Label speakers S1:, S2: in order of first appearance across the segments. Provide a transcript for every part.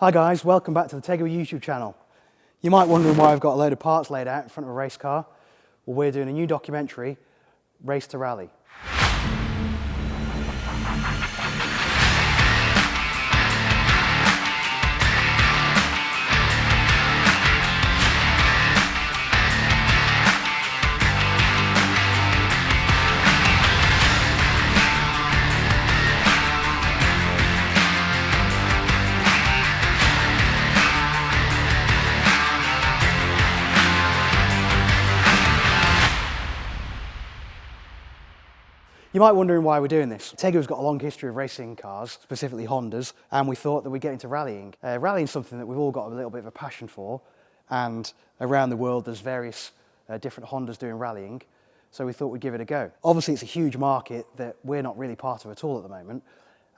S1: Hi guys, welcome back to the Tegiwa YouTube channel. You might wonder why I've got a load of parts laid out in front of a race car. Well, we're doing a new documentary, Race to Rally. You might be wondering why we're doing this. Tegiwa's got a long history of racing cars, specifically Hondas, and we thought that we'd get into rallying. Rallying is something that we've all got a little bit of a passion for, and around the world there's various different Hondas doing rallying, so we thought we'd give it a go. Obviously it's a huge market that we're not really part of at all at the moment,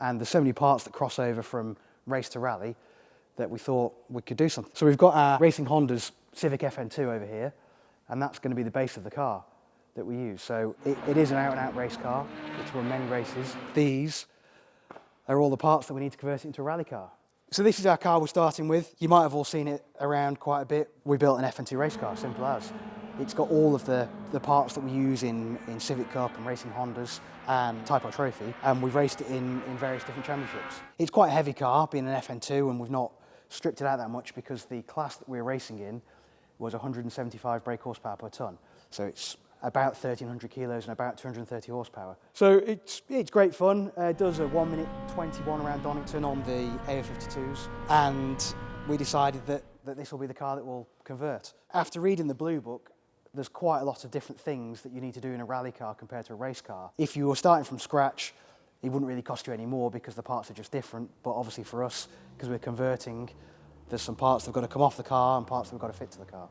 S1: and there's so many parts that cross over from race to rally that we thought we could do something. So we've got our Racing Honda's Civic FN2 over here, and that's going to be the base of the car that we use. So it is an out-and-out race car. It's run many races. These are all the parts that we need to convert it into a rally car. So this is our car we're starting with. You might have all seen it around quite a bit. We built an FN2 race car, simple as. It's got all of the parts that we use in Civic Cup and Racing Hondas and Type R Trophy, and we've raced it in various different championships. It's quite a heavy car, being an FN2, and we've not stripped it out that much because the class that we're racing in was 175 brake horsepower per tonne. So it's about 1,300 kilos and about 230 horsepower. So it's great fun. It does a 1 minute 21 around Donington on the AO52s, and we decided that this will be the car that we'll convert. After reading the Blue Book, there's quite a lot of different things that you need to do in a rally car compared to a race car. If you were starting from scratch, it wouldn't really cost you any more because the parts are just different, but obviously for us, because we're converting, there's some parts that have got to come off the car and parts that have got to fit to the car.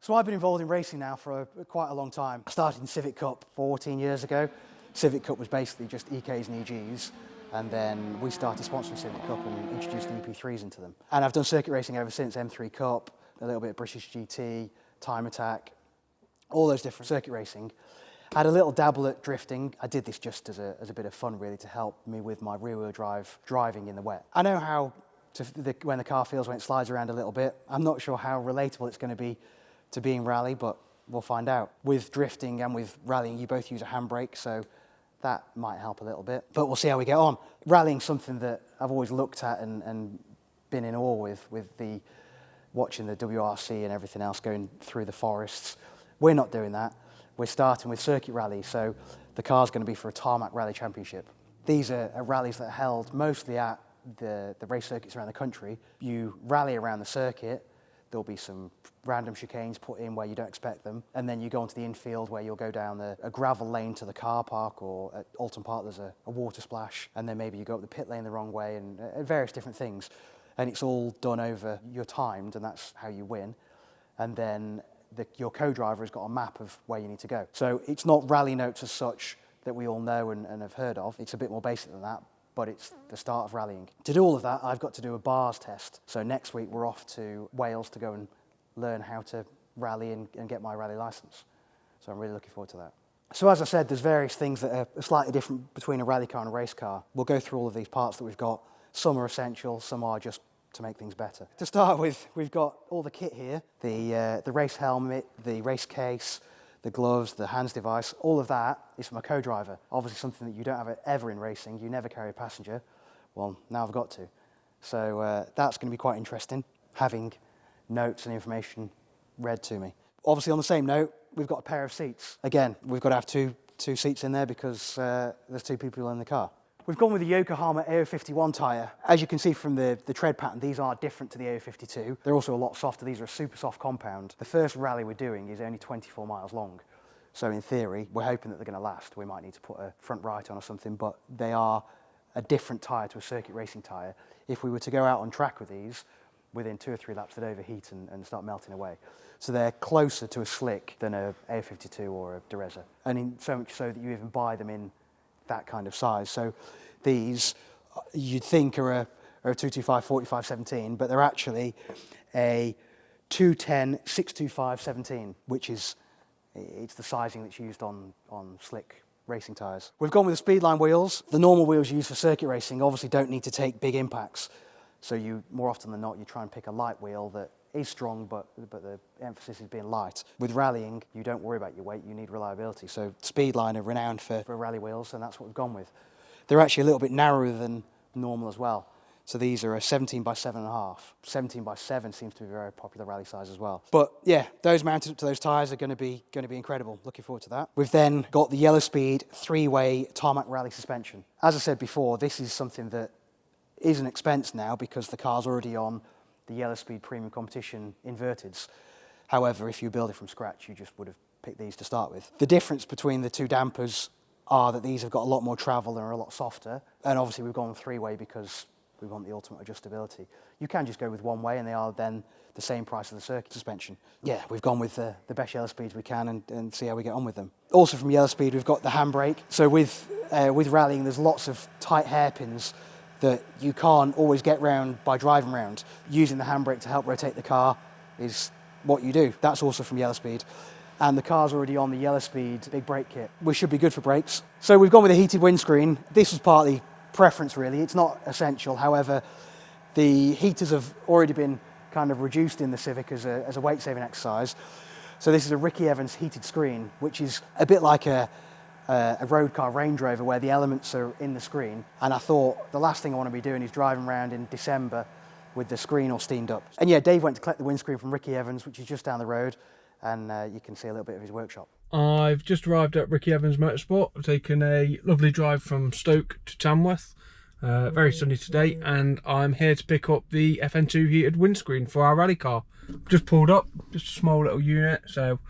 S1: So I've been involved in racing now for quite a long time. I started in Civic Cup 14 years ago. Civic Cup was basically just EKs and EGs, and then we started sponsoring Civic Cup and introduced the EP3s into them. And I've done circuit racing ever since, M3 Cup, a little bit of British GT, Time Attack, all those different circuit racing. I had a little dabble at drifting. I did this just as a bit of fun, really, to help me with my rear-wheel drive driving in the wet. I know how when the car feels when it slides around a little bit. I'm not sure how relatable it's going to be to being rally, but we'll find out. With drifting and with rallying, you both use a handbrake, so that might help a little bit, but we'll see how we get on. Rallying's something that I've always looked at and been in awe with watching the WRC and everything else going through the forests. We're not doing that. We're starting with circuit rally, so the car's going to be for a tarmac rally championship. These are rallies that are held mostly at the race circuits around the country. You rally around the circuit. There'll be some random chicanes put in where you don't expect them, and then you go onto the infield where you'll go down a gravel lane to the car park, or at Alton Park there's a water splash, and then maybe you go up the pit lane the wrong way, and various different things. And it's all done over, you're timed, and that's how you win. And then your co-driver has got a map of where you need to go. So it's not rally notes as such that we all know and have heard of. It's a bit more basic than that, but it's the start of rallying. To do all of that, I've got to do a bars test. So next week we're off to Wales to go and learn how to rally and get my rally licence. So I'm really looking forward to that. So as I said, there's various things that are slightly different between a rally car and a race car. We'll go through all of these parts that we've got. Some are essential, some are just to make things better. To start with, we've got all the kit here, the race helmet, the race case, the gloves, the hands device, all of that is from a co-driver. Obviously something that you don't have ever in racing. You never carry a passenger. Well, now I've got to. So that's going to be quite interesting, having notes and information read to me. Obviously on the same note, we've got a pair of seats. Again, we've got to have two seats in there because there's two people in the car. We've gone with the Yokohama AO51 tyre. As you can see from the tread pattern, these are different to the AO52. They're also a lot softer. These are a super soft compound. The first rally we're doing is only 24 miles long. So in theory, we're hoping that they're going to last. We might need to put a front right on or something, but they are a different tyre to a circuit racing tyre. If we were to go out on track with these, within 2 or 3 laps they'd overheat and start melting away. So they're closer to a slick than a AO52 or a Dureza. And in so much so that you even buy them in that kind of size. So these you'd think are a 225 45 17, but they're actually a 210 625 17, which is it's the sizing that's used on slick racing tyres. We've gone with the Speedline wheels. The normal wheels used for circuit racing obviously don't need to take big impacts. So you, more often than not, you try and pick a light wheel that is strong, but the emphasis is being light. With rallying, you don't worry about your weight, you need reliability. So Speedline are renowned for rally wheels, and that's what we've gone with. They're actually a little bit narrower than normal as well. So these are a 17 by 7.5. 17 by 7 seems to be a very popular rally size as well. But yeah, those mounted up to those tyres are going to be incredible. Looking forward to that. We've then got the Yellowspeed 3-way tarmac rally suspension. As I said before, this is something that is an expense now because the car's already on the Yellowspeed Premium Competition inverteds. However, if you build it from scratch, you just would have picked these to start with. The difference between the two dampers are that these have got a lot more travel and are a lot softer. And obviously we've gone 3-way because we want the ultimate adjustability. You can just go with 1-way and they are then the same price as the circuit suspension. Yeah, we've gone with the best Yellowspeeds we can and see how we get on with them. Also from Yellowspeed, we've got the handbrake. So with rallying, there's lots of tight hairpins that you can't always get round by driving round. Using the handbrake to help rotate the car is what you do. That's also from Yellowspeed. And the car's already on the Yellowspeed big brake kit, which should be good for brakes. So we've gone with a heated windscreen. This was partly preference really, it's not essential. However, the heaters have already been kind of reduced in the Civic as a weight saving exercise. So this is a Ricky Evans heated screen, which is a bit like a road car Range Rover where the elements are in the screen. And I thought the last thing I want to be doing is driving around in December with the screen all steamed up. And yeah, Dave went to collect the windscreen from Ricky Evans, which is just down the road, and you can see a little bit of his workshop.
S2: I've just arrived at Ricky Evans Motorsport. I've taken a lovely drive from Stoke to Tamworth. Very sunny today, and I'm here to pick up the FN2 heated windscreen for our rally car. Just pulled up, just a small little unit, so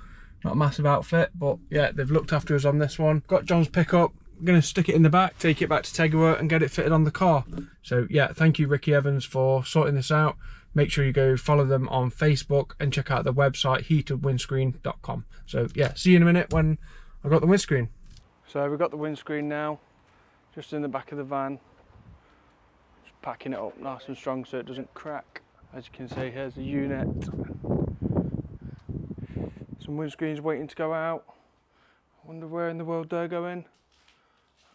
S2: not a massive outfit, but yeah, they've looked after us on this one. Got John's pickup. I'm going to stick it in the back, take it back to Tegiwa and get it fitted on the car. So yeah, thank you Ricky Evans for sorting this out. Make sure you go follow them on Facebook and check out their website, heatedwindscreen.com. So yeah, see you in a minute when I've got the windscreen. So we've got the windscreen now, just in the back of the van. Just packing it up nice and strong so it doesn't crack. As you can see, here's the unit. Some windscreens waiting to go out. I wonder where in the world they're going.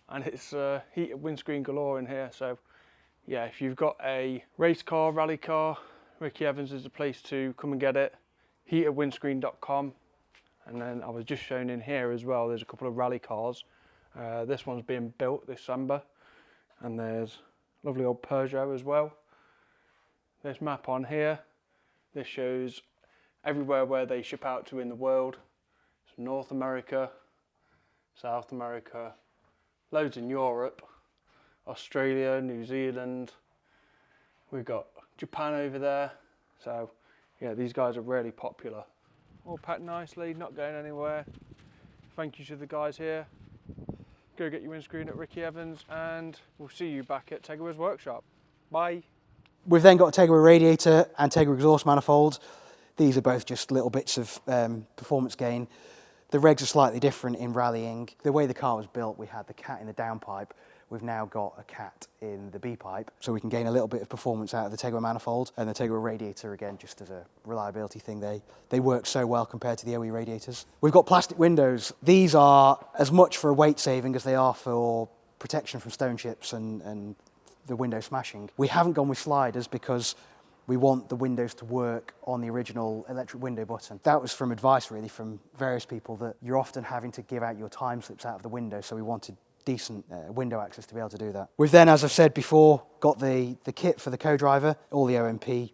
S2: And it's heated windscreen galore in here, so yeah, if you've got a race car, rally car, Ricky Evans is the place to come and get it. Heatedwindscreen.com. And then I was just shown in here as well, there's a couple of rally cars. This one's being built this December, and there's a lovely old Peugeot as well. This map on here, this shows everywhere where they ship out to in the world. So North America, South America, loads in Europe, Australia, New Zealand. We've got Japan over there. So yeah, these guys are really popular. All packed nicely, not going anywhere. Thank you to the guys here. Go get your windscreen at Ricky Evans, and we'll see you back at Tegiwa's workshop. Bye.
S1: We've then got a Tegiwa radiator and Tegiwa exhaust manifold. These are both just little bits of performance gain. The regs are slightly different in rallying. The way the car was built, we had the cat in the downpipe. We've now got a cat in the B-pipe, so we can gain a little bit of performance out of the Tegiwa manifold. And the Tegiwa radiator, again, just as a reliability thing, they work so well compared to the OE radiators. We've got plastic windows. These are as much for weight saving as they are for protection from stone chips and the window smashing. We haven't gone with sliders because we want the windows to work on the original electric window button. That was from advice, really, from various people, that you're often having to give out your time slips out of the window, so we wanted decent window access to be able to do that. We've then, as I've said before, got the kit for the co-driver, all the OMP,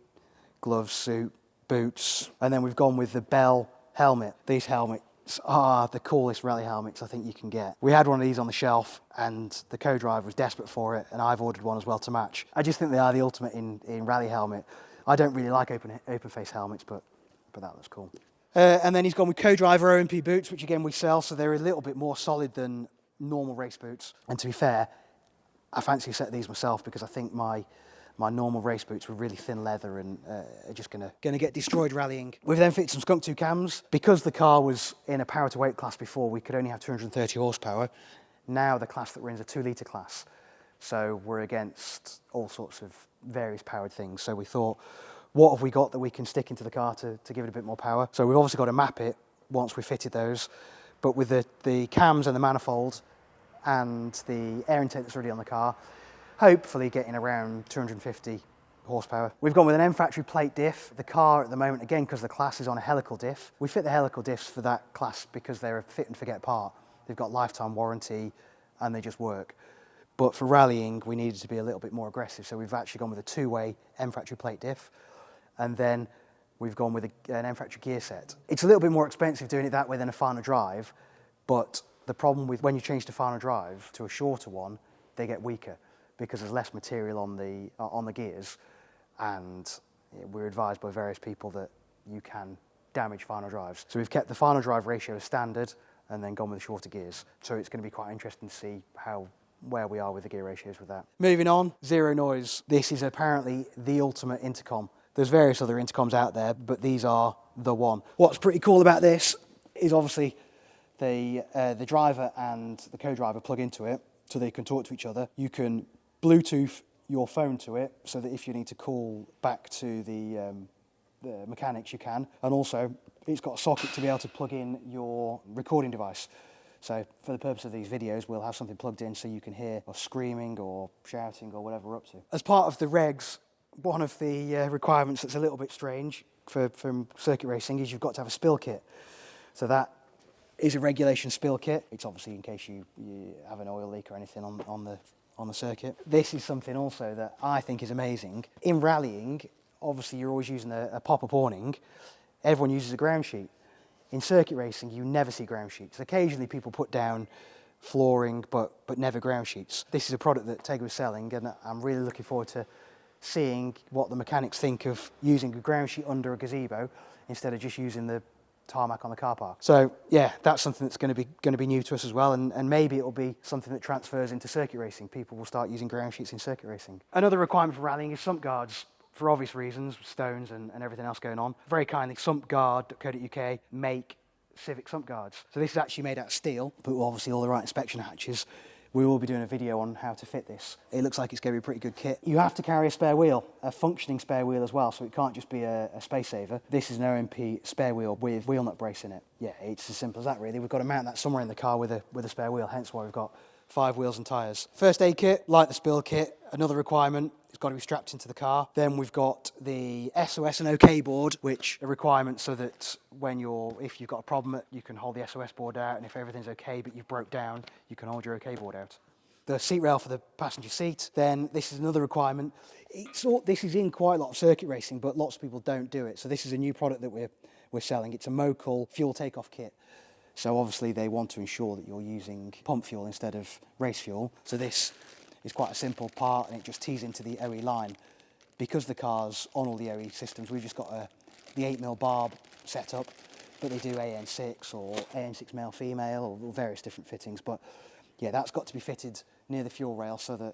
S1: gloves, suit, boots, and then we've gone with the Bell helmet. These helmets are the coolest rally helmets I think you can get. We had one of these on the shelf and the co-driver was desperate for it, and I've ordered one as well to match. I just think they are the ultimate in rally helmet. I don't really like open face helmets, but that looks cool. And then he's gone with co-driver OMP boots, which again we sell, so they're a little bit more solid than normal race boots. And to be fair, I fancy a set of these myself because I think my normal race boots were really thin leather and are just gonna get destroyed rallying. We've then fitted some Skunk 2 cams. Because the car was in a power to weight class before, we could only have 230 horsepower. Now the class that we're in is a 2-litre class. So we're against all sorts of various powered things. So we thought, what have we got that we can stick into the car to give it a bit more power? So we've obviously got to map it once we fitted those. But with the cams and the manifold and the air intake that's already on the car, hopefully getting around 250 horsepower. We've gone with an M factory plate diff. The car at the moment, again, because the class is on a helical diff, we fit the helical diffs for that class because they're a fit and forget part. They've got lifetime warranty and they just work. But for rallying, we needed to be a little bit more aggressive, so we've actually gone with a two-way M factory plate diff, and then we've gone with an M factory gear set. It's a little bit more expensive doing it that way than a final drive, but the problem with when you change to final drive to a shorter one, they get weaker because there's less material on the gears, and we're advised by various people that you can damage final drives. So we've kept the final drive ratio as standard and then gone with the shorter gears. So it's going to be quite interesting to see where we are with the gear ratios with that. Moving on, zero noise. This is apparently the ultimate intercom. There's various other intercoms out there, but these are the one. What's pretty cool about this is obviously the driver and the co-driver plug into it so they can talk to each other. You can Bluetooth your phone to it so that if you need to call back to the mechanics, you can. And also, it's got a socket to be able to plug in your recording device. So for the purpose of these videos, we'll have something plugged in so you can hear us screaming or shouting or whatever we're up to. As part of the regs, one of the requirements that's a little bit strange from circuit racing is you've got to have a spill kit. So that is a regulation spill kit. It's obviously in case you have an oil leak or anything on the circuit. This is something also that I think is amazing. In rallying, obviously you're always using a pop-up awning. Everyone uses a ground sheet. In circuit racing, you never see ground sheets. Occasionally people put down flooring, but never ground sheets. This is a product that Tegiwa is selling, and I'm really looking forward to seeing what the mechanics think of using a ground sheet under a gazebo instead of just using the tarmac on the car park. So yeah, that's something that's going to be new to us as well, and maybe it'll be something that transfers into circuit racing. People will start using ground sheets in circuit racing. Another requirement for rallying is sump guards. For obvious reasons, stones and everything else going on. Very kindly, sumpguard.co.uk make Civic sump guards. So this is actually made out of steel, but with obviously all the right inspection hatches. We will be doing a video on how to fit this. It looks like it's going to be a pretty good kit. You have to carry a spare wheel, a functioning spare wheel as well, so it can't just be a space saver. This is an OMP spare wheel with wheel nut brace in it. Yeah, it's as simple as that really. We've got to mount that somewhere in the car with a spare wheel, hence why we've got 5 wheels and tyres. First aid kit, like the spill kit, another requirement. It's got to be strapped into the car. Then we've got the SOS and OK board, which are requirements so that if you've got a problem, you can hold the SOS board out, and if everything's okay but you've broke down, you can hold your OK board out. The seat rail for the passenger seat, then this is another requirement. This is in quite a lot of circuit racing, but lots of people don't do it. So this is a new product that we're selling. It's a Mocal fuel takeoff kit. So obviously they want to ensure that you're using pump fuel instead of race fuel. So this is quite a simple part, and it just tees into the OE line. Because the car's on all the OE systems, we've just got the 8mm barb set up, but they do AN6 or AN6 male female or various different fittings. But yeah, that's got to be fitted near the fuel rail so that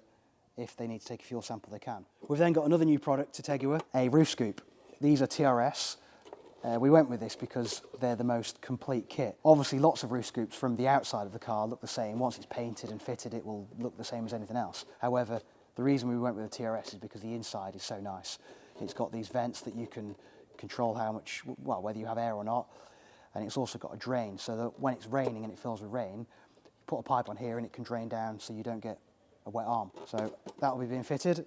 S1: if they need to take a fuel sample, they can. We've then got another new product to Tegiwa, a roof scoop. These are TRS. We went with this because they're the most complete kit. Obviously, lots of roof scoops from the outside of the car look the same. Once it's painted and fitted, it will look the same as anything else. However, the reason we went with the TRS is because the inside is so nice. It's got these vents that you can control whether you have air or not. And it's also got a drain, so that when it's raining and it fills with rain, you put a pipe on here and it can drain down so you don't get a wet arm. So that will be being fitted.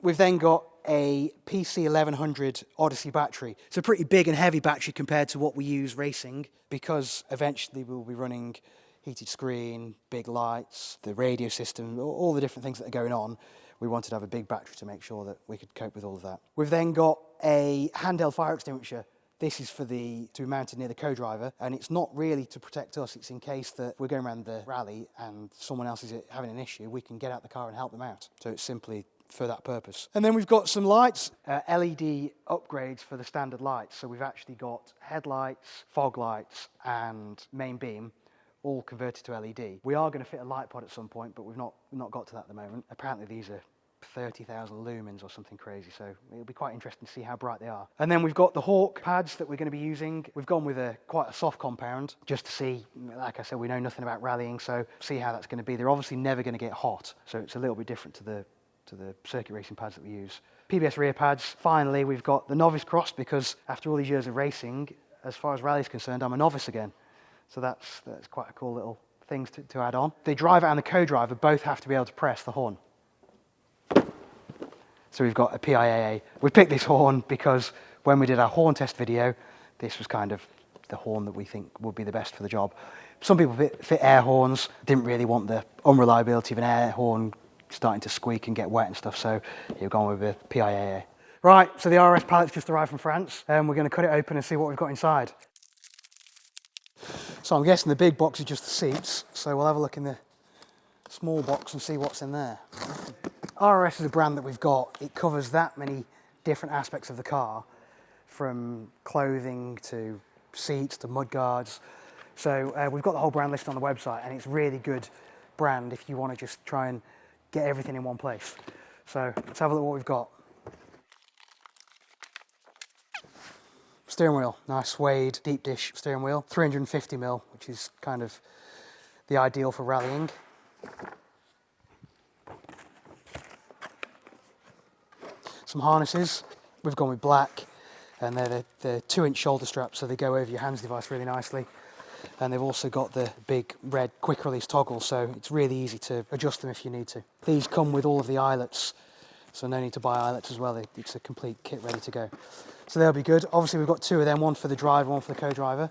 S1: We've then got a PC1100 Odyssey battery. It's a pretty big and heavy battery compared to what we use racing, because eventually we'll be running heated screen, big lights, the radio system, all the different things that are going on. We wanted to have a big battery to make sure that we could cope with all of that. We've then got a handheld fire extinguisher. This is to be mounted near the co-driver, and it's not really to protect us. It's in case that we're going around the rally and someone else is having an issue, we can get out the car and help them out. So it's simply for that purpose. And then we've got some lights, LED upgrades for the standard lights. So we've actually got headlights, fog lights, and main beam all converted to LED. We are going to fit a light pod at some point, but we've not got to that at the moment. Apparently these are 30,000 lumens or something crazy, so it'll be quite interesting to see how bright they are. And then we've got the Hawk pads that we're going to be using. We've gone with quite a soft compound just to see, like I said, we know nothing about rallying, so see how that's going to be. They're obviously never going to get hot, so it's a little bit different to the circuit racing pads that we use. PBS rear pads. Finally, we've got the novice cross, because after all these years of racing, as far as rally is concerned, I'm a novice again. So that's quite a cool little thing to add on. The driver and the co-driver both have to be able to press the horn. So So we've got a PIAA. We picked this horn because when we did our horn test video, this was kind of the horn that we think would be the best for the job. Some people fit air horns, didn't really want the unreliability of an air horn starting to squeak and get wet and stuff, so you've gone with a PIAA. Right, so the RRS pallet's just arrived from France, and we're going to cut it open and see what we've got inside. So I'm guessing the big box is just the seats, so we'll have a look in the small box and see what's in there. RRS is a brand that we've got. It covers that many different aspects of the car, from clothing to seats to mudguards. So we've got the whole brand listed on the website, and it's a really good brand if you want to just try and get everything in one place. So let's have a look at what we've got. Steering wheel, nice suede deep dish steering wheel, 350mm, which is kind of the ideal for rallying. Some harnesses, we've gone with black, and they're the 2-inch shoulder straps, so they go over your hands device really nicely. And they've also got the big red quick release toggle, so it's really easy to adjust them if you need to. These come with all of the eyelets, so no need to buy eyelets as well. It's a complete kit ready to go. So they'll be good. Obviously we've got 2 of them, one for the driver, one for the co-driver.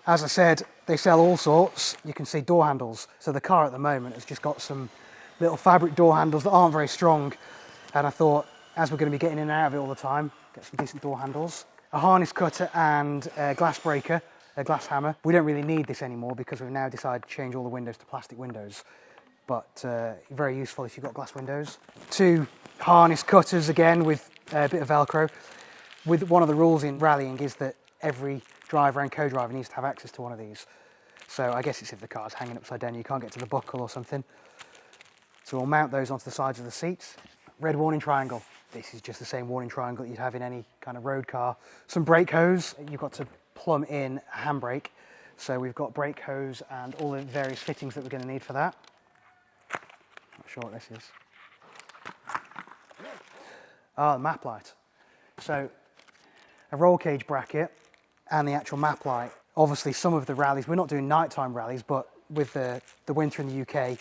S1: As I said, they sell all sorts. You can see door handles. So the car at the moment has just got some little fabric door handles that aren't very strong. And I thought, as we're going to be getting in and out of it all the time, get some decent door handles. A harness cutter and a glass breaker. A glass hammer. We don't really need this anymore because we've now decided to change all the windows to plastic windows, but very useful if you've got glass windows. 2 harness cutters again with a bit of Velcro. With one of the rules in rallying is that every driver and co-driver needs to have access to one of these. So I guess it's if the car's hanging upside down, you can't get to the buckle or something. So we'll mount those onto the sides of the seats. Red warning triangle. This is just the same warning triangle that you'd have in any kind of road car. Some brake hose. You've got to plumb in a handbrake, so we've got brake hose and all the various fittings that we're going to need for that. Not sure what this is. The map light. So a roll cage bracket and the actual map light. Obviously some of the rallies, we're not doing nighttime rallies, but with the winter in the UK,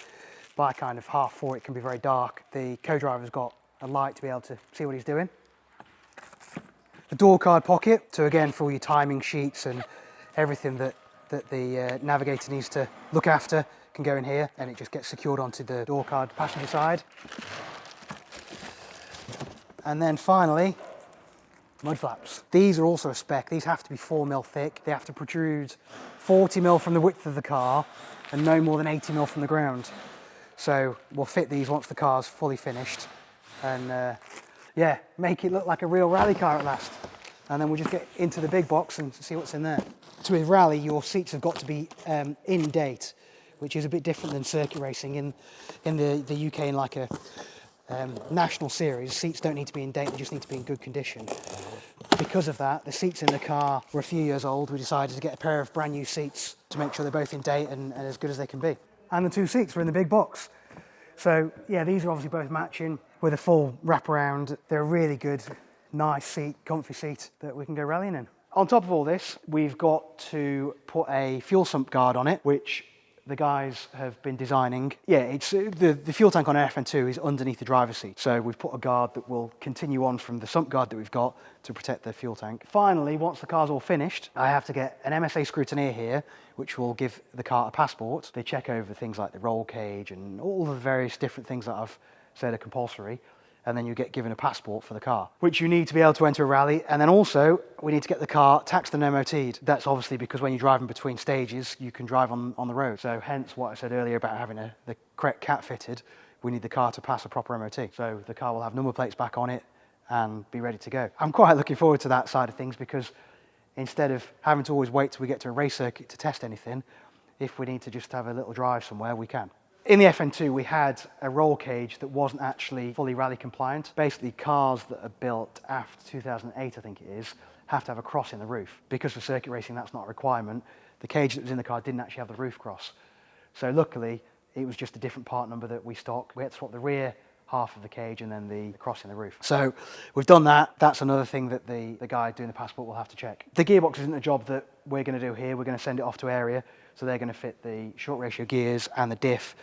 S1: by kind of 4:30 it can be very dark. The co-driver's got a light to be able to see what he's doing. The door card pocket, so again for all your timing sheets and everything that the navigator needs to look after can go in here, and it just gets secured onto the door card passenger side. And then finally, mud flaps. These are also a spec. These have to be 4mm thick. They have to protrude 40mm from the width of the car and no more than 80mm from the ground. So we'll fit these once the car's fully finished, and yeah, make it look like a real rally car at last. And then we'll just get into the big box and see what's in there. So with rally, your seats have got to be in date, which is a bit different than circuit racing. In the UK, in like a national series, seats don't need to be in date, they just need to be in good condition. Because of that, the seats in the car were a few years old. We decided to get a pair of brand new seats to make sure they're both in date and as good as they can be. And the 2 seats were in the big box. So yeah, these are obviously both matching with a full wraparound. They're a really good, nice seat, comfy seat that we can go rallying in. On top of all this, we've got to put a fuel sump guard on it, which the guys have been designing. Yeah, it's the fuel tank on an FN2 is underneath the driver's seat. So we've put a guard that will continue on from the sump guard that we've got to protect the fuel tank. Finally, once the car's all finished, I have to get an MSA scrutineer here, which will give the car a passport. They check over things like the roll cage and all the various different things that I've said are compulsory. And then you get given a passport for the car, which you need to be able to enter a rally. And then also, we need to get the car taxed and MOT'd. That's obviously because when you're driving between stages, you can drive on the road. So hence what I said earlier about having the correct cat fitted, we need the car to pass a proper MOT. So the car will have number plates back on it and be ready to go. I'm quite looking forward to that side of things, because instead of having to always wait till we get to a race circuit to test anything, if we need to just have a little drive somewhere, we can. In the FN2, we had a roll cage that wasn't actually fully rally compliant. Basically, cars that are built after 2008, I think it is, have to have a cross in the roof. Because for circuit racing, that's not a requirement. The cage that was in the car didn't actually have the roof cross. So luckily, it was just a different part number that we stock. We had to swap the rear half of the cage and then the cross in the roof. So we've done that. That's another thing that the guy doing the passport will have to check. The gearbox isn't a job that we're going to do here. We're going to send it off to area. So they're going to fit the short ratio gears and the diff,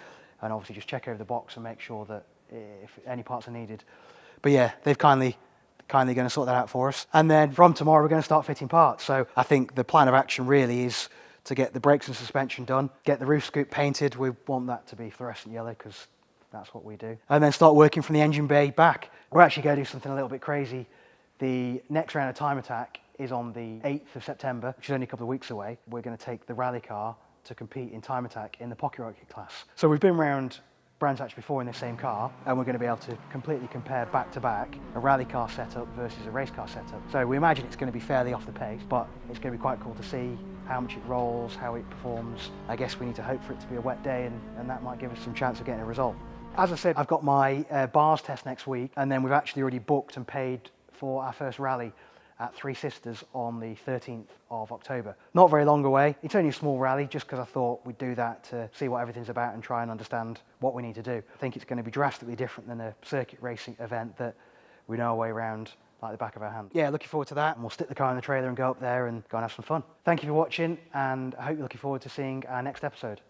S1: and obviously just check over the box and make sure that if any parts are needed. But yeah, they've kindly going to sort that out for us. And then from tomorrow, we're going to start fitting parts. So I think the plan of action really is to get the brakes and suspension done, get the roof scoop painted. We want that to be fluorescent yellow because that's what we do. And then start working from the engine bay back. We're actually going to do something a little bit crazy. The next round of Time Attack is on the 8th of September, which is only a couple of weeks away. We're going to take the rally car to compete in Time Attack in the pocket rocket class. So we've been around Brands Hatch before in the same car, and we're going to be able to completely compare back to back a rally car setup versus a race car setup. So we imagine it's going to be fairly off the pace, but it's going to be quite cool to see how much it rolls, how it performs. I guess we need to hope for it to be a wet day, and that might give us some chance of getting a result. As I said, I've got my bars test next week, and then we've actually already booked and paid for our first rally at Three Sisters on the 13th of October. Not very long away. It's only a small rally, just because I thought we'd do that to see what everything's about and try and understand what we need to do. I think it's going to be drastically different than a circuit racing event that we know our way around like the back of our hand. Yeah, looking forward to that, and we'll stick the car in the trailer and go up there and go and have some fun. Thank you for watching, and I hope you're looking forward to seeing our next episode.